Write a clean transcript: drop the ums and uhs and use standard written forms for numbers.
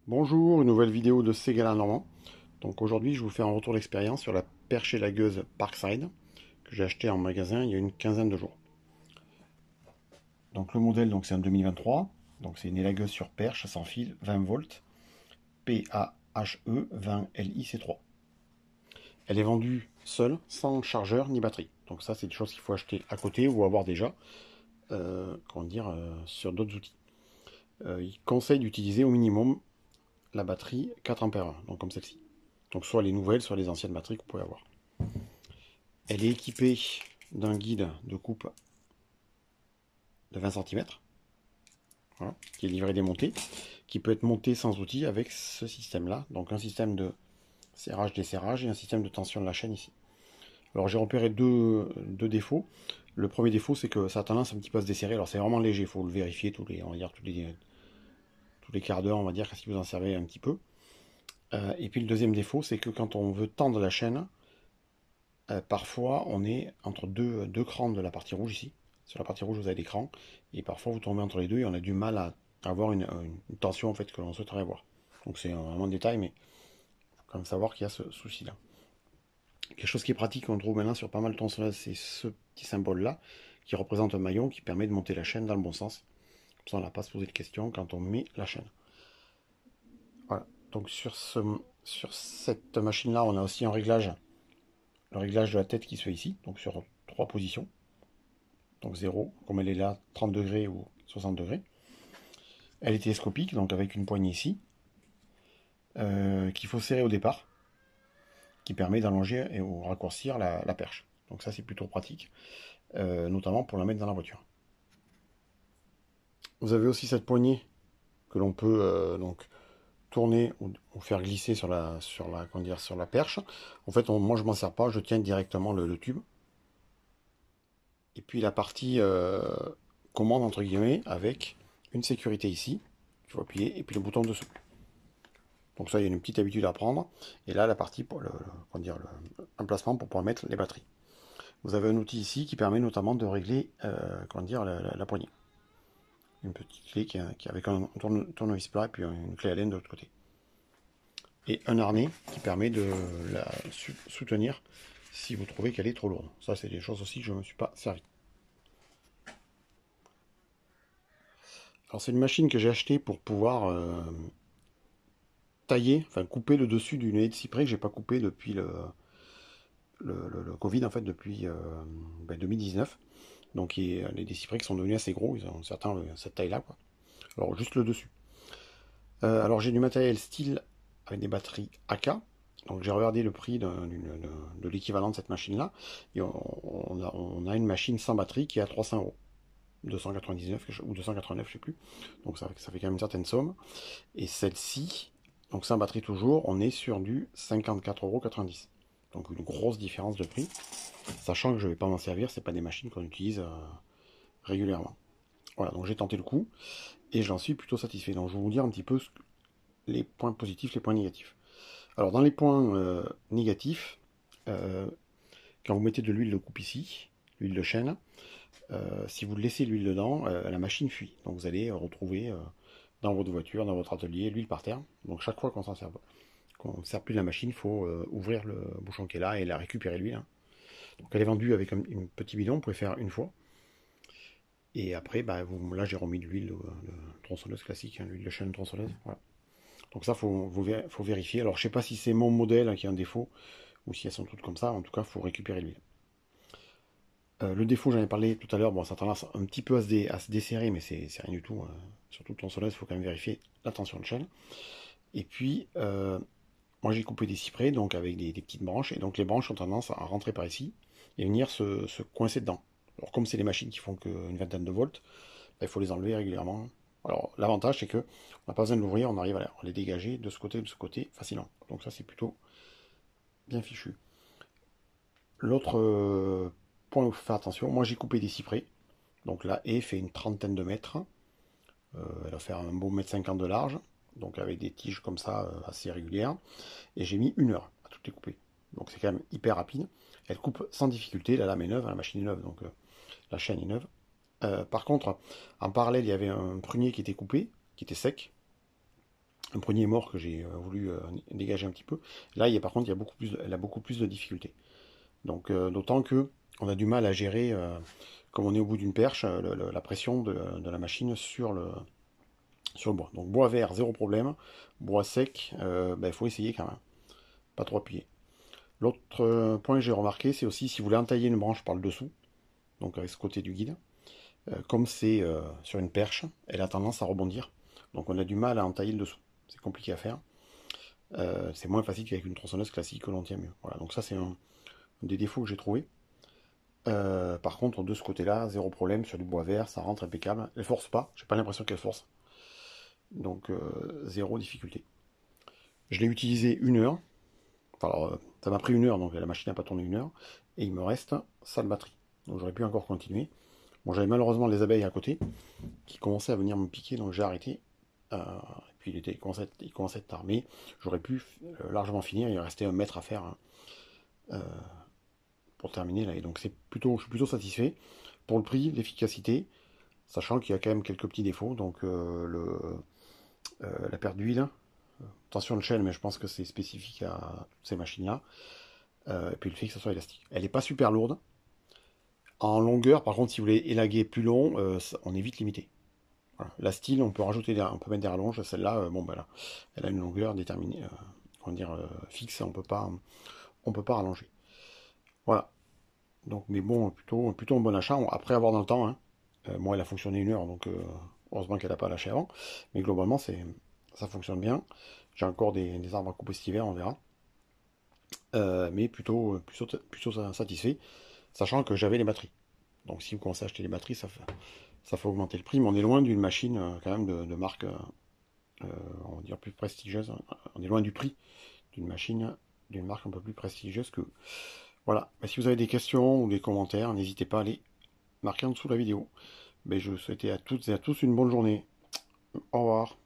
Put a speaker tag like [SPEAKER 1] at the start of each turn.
[SPEAKER 1] Bonjour, une nouvelle vidéo de Ségala Normand. Donc aujourd'hui, je vous fais un retour d'expérience sur la perche élagueuse Parkside que j'ai acheté en magasin il y a une quinzaine de jours. Donc le modèle, c'est en 2023. Donc c'est une élagueuse sur perche sans fil 20 volts PAHE 20 LIC3. Elle est vendue seule, sans chargeur ni batterie. Donc ça, c'est des choses qu'il faut acheter à côté ou avoir déjà, sur d'autres outils. Il conseille d'utiliser au minimum la batterie 4 ampères, donc comme celle-ci. Donc soit les nouvelles, soit les anciennes batteries que vous pouvez avoir. Elle est équipée d'un guide de coupe de 20 cm, voilà, qui est livré démonté, qui peut être monté sans outil avec ce système-là. Donc un système de serrage-desserrage et un système de tension de la chaîne ici. Alors j'ai repéré deux défauts. Le premier défaut, c'est que ça a tendance un petit peu à se desserrer. Alors c'est vraiment léger, il faut le vérifier tous les quarts d'heure, on va dire, si vous en servez un petit peu. Et puis le deuxième défaut, c'est que quand on veut tendre la chaîne, parfois on est entre deux crans de la partie rouge ici. Sur la partie rouge, vous avez des crans, et parfois vous tombez entre les deux et on a du mal à avoir une tension en fait que l'on souhaiterait avoir. Donc c'est vraiment un détail, mais il faut quand même savoir qu'il y a ce souci-là. Quelque chose qui est pratique qu'on trouve maintenant sur pas mal de tronçonneuses, c'est ce petit symbole-là qui représente un maillon qui permet de monter la chaîne dans le bon sens. Comme ça, on n'a pas à se poser de questions quand on met la chaîne. Voilà. Donc sur cette machine-là, on a aussi un réglage, le réglage de la tête qui se fait ici, donc sur trois positions. Donc 0, comme elle est là, 30 degrés ou 60 degrés. Elle est télescopique, donc avec une poignée ici, qu'il faut serrer au départ, qui permet d'allonger et ou raccourcir la perche. Donc ça c'est plutôt pratique, notamment pour la mettre dans la voiture. Vous avez aussi cette poignée que l'on peut tourner ou faire glisser sur la perche. En fait, moi je m'en sers pas, je tiens directement le tube. Et puis la partie commande entre guillemets avec une sécurité ici, il faut appuyer, et puis le bouton dessous. Donc ça, il y a une petite habitude à prendre. Et là, la partie pour l'emplacement pour pouvoir mettre les batteries. Vous avez un outil ici qui permet notamment de régler la poignée. Une petite clé qui est avec un tournevis plat et puis une clé Allen de l'autre côté. Et un harnais qui permet de la soutenir si vous trouvez qu'elle est trop lourde. Ça, c'est des choses aussi que je ne me suis pas servi. Alors c'est une machine que j'ai achetée pour pouvoir tailler, enfin couper le dessus d'une haie de cyprès que j'ai pas coupé depuis le Covid, en fait, depuis 2019. Donc il y a des cyprès qui sont devenus assez gros, ils ont certains cette taille-là, quoi. Alors juste le dessus. Alors j'ai du matériel style avec des batteries AK. Donc j'ai regardé le prix de l'équivalent de cette machine-là. Et on a une machine sans batterie qui est à 300 euros. 299 ou 289, je sais plus. Donc ça fait quand même une certaine somme. Et celle-ci, donc sans batterie toujours, on est sur du 54,90 €. Donc une grosse différence de prix, sachant que je ne vais pas m'en servir, c'est pas des machines qu'on utilise régulièrement. Voilà, donc j'ai tenté le coup et j'en suis plutôt satisfait. Donc je vais vous dire un petit peu les points positifs, les points négatifs. Alors dans les points négatifs, quand vous mettez de l'huile de coupe ici, l'huile de chêne, si vous laissez l'huile dedans, la machine fuit. Donc vous allez retrouver dans votre voiture, dans votre atelier, l'huile par terre. Donc chaque fois qu'on ne sert plus de la machine, il faut ouvrir le bouchon qui est là et la récupérer l'huile, hein. Donc elle est vendue avec un petit bidon, vous pouvez faire une fois. Et après, là j'ai remis de l'huile de tronçonneuse classique, hein, l'huile de chêne tronçonneuse. Voilà. Donc ça, faut vérifier. Alors je sais pas si c'est mon modèle qui a un défaut ou si elles sont toutes comme ça. En tout cas, il faut récupérer l'huile. Le défaut, j'en ai parlé tout à l'heure, bon, ça a tendance un petit peu à se desserrer, mais c'est rien du tout. Surtout tronçonneuse, il faut quand même vérifier la tension de chaîne. Et puis, moi j'ai coupé des cyprès, donc avec des petites branches, et donc les branches ont tendance à rentrer par ici et venir se coincer dedans. Alors comme c'est des machines qui font qu'une vingtaine de volts, il faut les enlever régulièrement. Alors l'avantage c'est que on n'a pas besoin de l'ouvrir, on arrive à les dégager de ce côté ou de ce côté facilement. Donc ça c'est plutôt bien fichu. L'autre point où il faut faire attention, moi j'ai coupé des cyprès, donc la haie fait une trentaine de mètres, elle va faire un beau mètre 50 de large, donc avec des tiges comme ça assez régulières, et j'ai mis 1 heure à toutes les couper. Donc c'est quand même hyper rapide. Elle coupe sans difficulté, la lame est neuve, la machine est neuve, donc la chaîne est neuve. Par contre, en parallèle, il y avait un prunier qui était coupé, qui était sec. un poignet mort que j'ai voulu dégager un petit peu. Là, par contre, elle a beaucoup plus de difficultés. Donc, d'autant que on a du mal à gérer, comme on est au bout d'une perche, la pression de la machine sur le bois. Donc, bois vert, zéro problème. Bois sec, il faut essayer quand même. Pas trop appuyer. L'autre point que j'ai remarqué, c'est aussi si vous voulez entailler une branche par le dessous, donc avec ce côté du guide, comme c'est sur une perche, elle a tendance à rebondir. Donc on a du mal à entailler le dessous. C'est compliqué à faire. C'est moins facile qu'avec une tronçonneuse classique que l'on tient mieux. Voilà, donc ça c'est un des défauts que j'ai trouvé. Par contre, de ce côté-là, zéro problème sur du bois vert, ça rentre impeccable. Elle force pas, j'ai pas l'impression qu'elle force. Donc zéro difficulté. Je l'ai utilisé 1 heure. Enfin, alors, ça m'a pris 1 heure, donc la machine n'a pas tourné 1 heure. Et il me reste ça de batterie. Donc j'aurais pu encore continuer. Bon, j'avais malheureusement les abeilles à côté qui commençaient à venir me piquer, donc j'ai arrêté. Et puis il commençait à être tard. Mais j'aurais pu largement finir. Il restait 1 mètre à faire, hein, pour terminer là. Et donc je suis plutôt satisfait. Pour le prix, l'efficacité, sachant qu'il y a quand même quelques petits défauts. Donc la perte d'huile, tension de chaîne, mais je pense que c'est spécifique à toutes ces machines-là. Et puis le fait que ce soit élastique. Elle n'est pas super lourde. En longueur, par contre, si vous voulez élaguer plus long, on est vite limité. Voilà. La style, on peut mettre des rallonges. Celle-là, là, elle a une longueur déterminée, fixe. On peut pas rallonger. Voilà. Donc, mais bon, plutôt un bon achat. Après avoir dans le temps, hein. Moi, elle a fonctionné 1 heure, donc heureusement qu'elle n'a pas lâché avant. Mais globalement, ça fonctionne bien. J'ai encore des arbres à couper cet hiver, on verra. Mais plutôt satisfait, sachant que j'avais les batteries. Donc si vous commencez à acheter les batteries, ça fait augmenter le prix, mais on est loin d'une machine quand même de marque, on va dire plus prestigieuse. On est loin du prix d'une marque un peu plus prestigieuse que. Voilà. Mais si vous avez des questions ou des commentaires, n'hésitez pas à les marquer en dessous de la vidéo. Mais je vous souhaite à toutes et à tous une bonne journée. Au revoir.